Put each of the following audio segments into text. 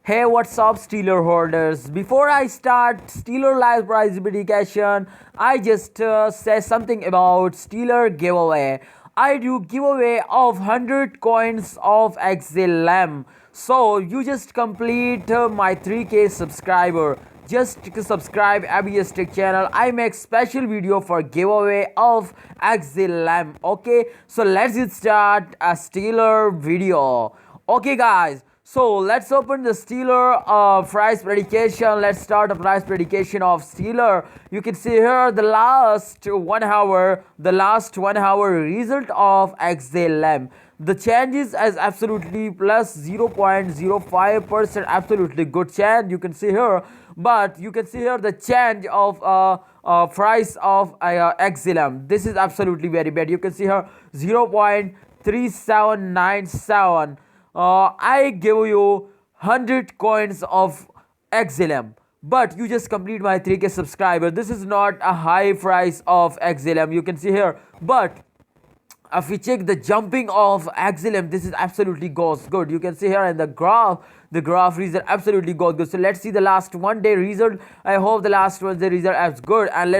Hey, what's up, Steeler holders? Before I start Steeler live price prediction, I just say something about Steeler giveaway. I do giveaway of 100 coins of XLM. So you just complete my 3K subscriber. Just subscribe ABS Tech channel. I make special video for giveaway of XLM. Okay, so let's get start a Steeler video. Okay, guys. So let's open the Steeler price prediction. Let's start the price prediction of Steeler. You can see here the last 1 hour, result of XLM. The changes is absolutely plus 0.05%, absolutely good change. You can see here, but you can see here the change of price of XLM. This is absolutely very bad. You can see here 0.3797. I give you 100 coins of XLM, but you just complete my 3K subscriber. This is not a high price of XLM, you can see here, but if we check the jumping of XLM, this is absolutely goes good. You can see here in the graph result absolutely goes good. So let's see the last 1 day result. I hope the last 1 day result is good, and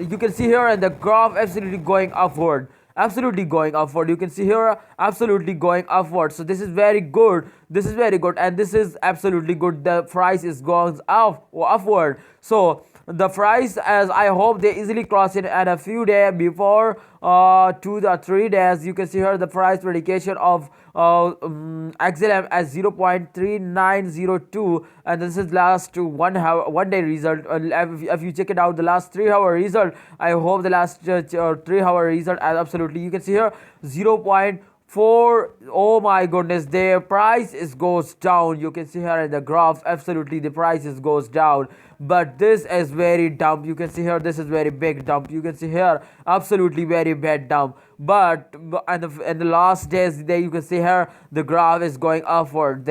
you can see here in the graph absolutely going upward. Absolutely going upward. You can see here absolutely going upward. So this is very good. This is very good, and this is absolutely good. The price is going upward. So the price, as I hope they easily cross it at a few days before 2 or 3 days. You can see here the price prediction of XLM as 0.3902, and this is last 1 hour 1 day result. If you check it out, the last 3 hour result, I hope the last 3 hour result as absolutely, you can see here 0.4. Oh my goodness, the price is goes down. You can see here in the graph absolutely the price is goes down, but this is very dump. You can see here this is very big dump. You can see here absolutely very bad dump, but in the last days there, you can see here the graph is going upward.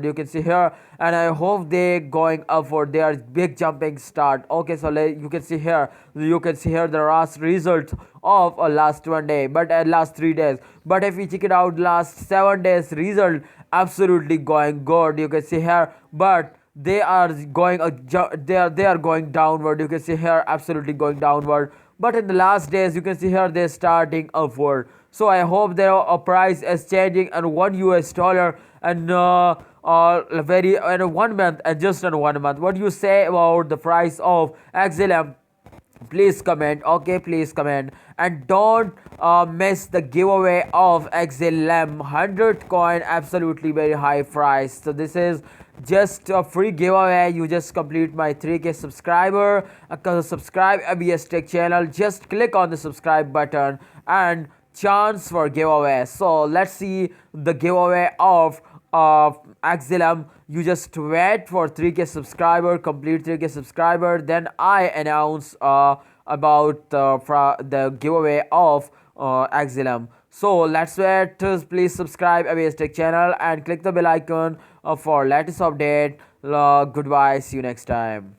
You can see here, and I hope they going upward. They are big jumping start. Okay, so you can see here the last result of last 1 day, but last 3 days. But if we check it out, last 7 days result absolutely going good. You can see here, but they are going going downward. You can see here absolutely going downward, but in the last days you can see here they're starting upward. So I hope their price is changing in $1 and very in 1 month, and just in 1 month. What do you say about the price of XLM? Please comment. Okay, please comment, and don't miss the giveaway of XLM 100 coin, absolutely very high price. So this is just a free giveaway. You just complete my 3K subscriber, subscribe ABS Tech channel, just click on the subscribe button and chance for giveaway. So let's see the giveaway of XLM. You just wait for 3K subscriber, complete 3K subscriber, then I announce about the giveaway of XLM. So let's wait. Please subscribe ABS Tech channel and click the bell icon for latest update. Goodbye, see you next time.